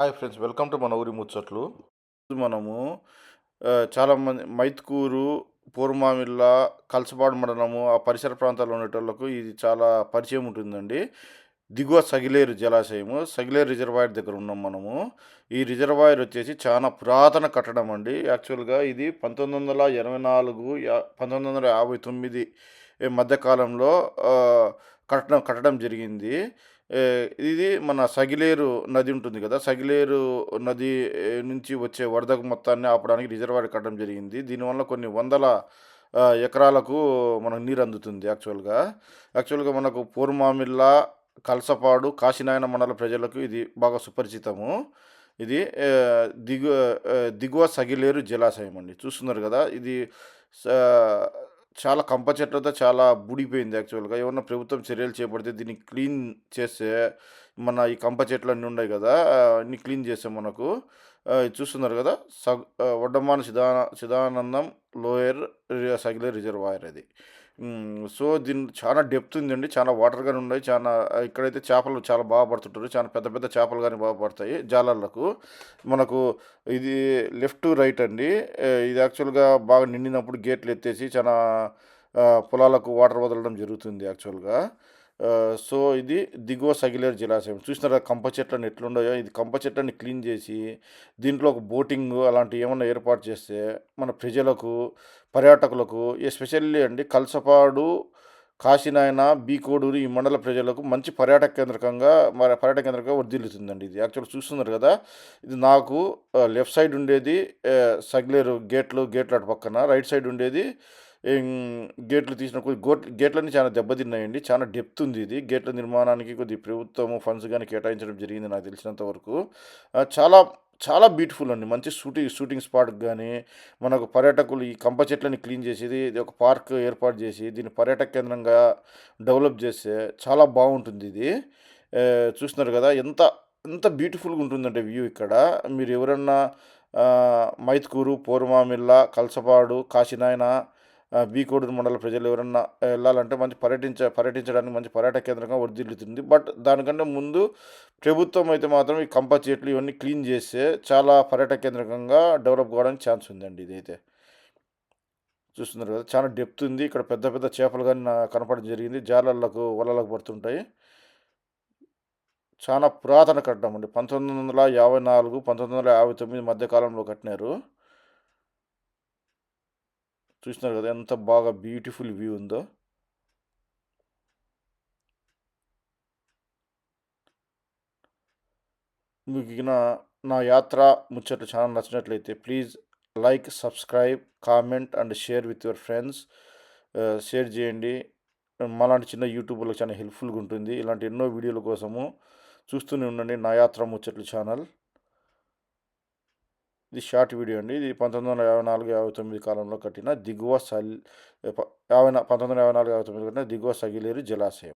Hi friends, welcome to మన ఊరి ముచ్చట్లు. మనము చాలా మంది మైత్కూరు, పూర్వమామిళ్ళ, కలసపాడు మండలము ఆ పరిసర ప్రాంతాల్లో ఉండేటోళ్ళకు ఇది చాలా పరిచయం ఉంటుందండి. దిగువ సగిలేరు జలాశయము, సగిలేరు రిజర్వాయర్ దగ్గర ఉన్నాం మనము. ఈ రిజర్వాయర్ వచ్చేసి చాలా పురాతన కట్టడం అండి. యాక్చువల్గా ఇది 1984 1959 మధ్యకాలంలో కట్టడం జరిగింది. ఇది మన సగిలేరు నది ఉంటుంది కదా, సగిలేరు నది నుంచి వచ్చే వరదకు మొత్తాన్ని ఆపడానికి రిజర్వాయర్ కట్టడం జరిగింది. దీనివల్ల కొన్ని వందల ఎకరాలకు మనకు నీరు అందుతుంది. యాక్చువల్గా మనకు పూర్మామిల్ల, కలసపాడు, కాశీనాయన మండల ప్రజలకు ఇది బాగా సుపరిచితము. ఇది దిగువ సగిలేరు జలాశయం అండి. చూస్తున్నారు కదా, ఇది చాలా కంప చెట్లతో చాలా బూడిపోయింది. యాక్చువల్గా ఏమన్నా ప్రభుత్వం చర్యలు చేపడితే దీన్ని క్లీన్ చేస్తే, మన ఈ కంప చెట్లన్నీ ఉన్నాయి కదా, అన్నీ క్లీన్ చేస్తే మనకు ఇది చూస్తున్నారు కదా, వడ్డమాన చిదానందం లోయర్ సగిలేరు రిజర్వాయర్ అది. సో దీని చాలా డెప్త్ ఉందండి, చాలా వాటర్ కానీ ఉన్నాయి. చాలా ఇక్కడైతే చేపలు చాలా బాగా పడుతుంటారు, చాలా పెద్ద పెద్ద చేపలు కానీ బాగా పడతాయి జాలర్లకు. మనకు ఇది లెఫ్ట్ రైట్ అండి. ఇది యాక్చువల్గా బాగా నిండినప్పుడు గేట్లు ఎత్తేసి చాలా పొలాలకు వాటర్ వదలడం జరుగుతుంది యాక్చువల్గా. సో ఇది దిగువ సగిలేరు జలాశయం. చూసినారా కంప చెట్లను ఎట్లున్నాయో, ఇది కంప చెట్లని క్లీన్ చేసి దీంట్లో ఒక బోటింగ్ అలాంటివి ఏమన్నా ఏర్పాటు చేస్తే మన ప్రజలకు, పర్యాటకులకు, ఎస్పెషల్లీ అండి కలసపాడు, కాశీనాయన, బీ కోడూరు ఈ మండల ప్రజలకు మంచి పర్యాటక కేంద్రంగా వర్ధిల్లుతుందండి. ఇది యాక్చువల్గా చూస్తున్నారు కదా, ఇది నాకు లెఫ్ట్ సైడ్ ఉండేది సగిలేరు గేట్లు అటు పక్కన, రైట్ సైడ్ ఉండేది గేట్లు తీసిన గేట్లన్నీ చాలా దెబ్బతిన్నాయండి. చాలా డెప్త్ ఉంది ఇది. గేట్ల నిర్మాణానికి కొద్ది ప్రభుత్వము ఫండ్స్ కానీ కేటాయించడం జరిగింది నాకు తెలిసినంత వరకు. చాలా చాలా బ్యూటిఫుల్ అండి. మంచి షూటింగ్ స్పాట్కి కానీ, మనకు పర్యాటకులు ఈ కంప చెట్లని క్లీన్ చేసేది, ఇది ఒక పార్క్ ఏర్పాటు చేసి దీన్ని పర్యాటక కేంద్రంగా డెవలప్ చేస్తే చాలా బాగుంటుంది ఇది. చూస్తున్నారు కదా, ఎంత ఎంత బ్యూటిఫుల్గా ఉంటుందంటే వ్యూ ఇక్కడ. మీరు ఎవరన్నా మైత్కూరు, పూర్వమామిళ్ళ, కలసపాడు, కాశీనాయన, బీకోడూరు మండల ప్రజలు ఎవరన్నా వెళ్ళాలంటే పర్యటించడానికి మంచి పర్యాటక కేంద్రంగా వర్ధిల్లుతుంది. బట్ దానికంటే ముందు ప్రభుత్వం అయితే మాత్రం ఈ కంప చెట్లు ఇవన్నీ క్లీన్ చేస్తే చాలా పర్యాటక కేంద్రంగా డెవలప్ కావడానికి ఛాన్స్ ఉందండి. ఇదైతే చూస్తున్నారు కదా, చాలా డెప్త్ ఉంది. ఇక్కడ పెద్ద పెద్ద చేపలు కానీ కనపడడం జరిగింది, వలలకు పడుతుంటాయి. చాలా పురాతన కట్టడం అండి. 1954 1959 మధ్యకాలంలో కట్టినారు. చూసినారు కదా ఎంత బాగా బ్యూటిఫుల్ వ్యూ ఉందో. మీకు నా యాత్ర ముచ్చట్లు చాలా నచ్చినట్లయితే please like, subscribe, comment and share with your friends. Share చేయండి. మాలాంటి చిన్న యూట్యూబ్లో చాలా హెల్ప్ఫుల్గా ఉంటుంది. ఇలాంటి ఎన్నో వీడియోల కోసము చూస్తూనే ఉండండి నా యాత్ర ముచ్చట్లు ఛానల్. ఇది షార్ట్ వీడియో అండి. ఇది 1954-59 కాలంలో కట్టిన 1954-59 కట్టిన దిగువ సగిలేరు జలాశయం.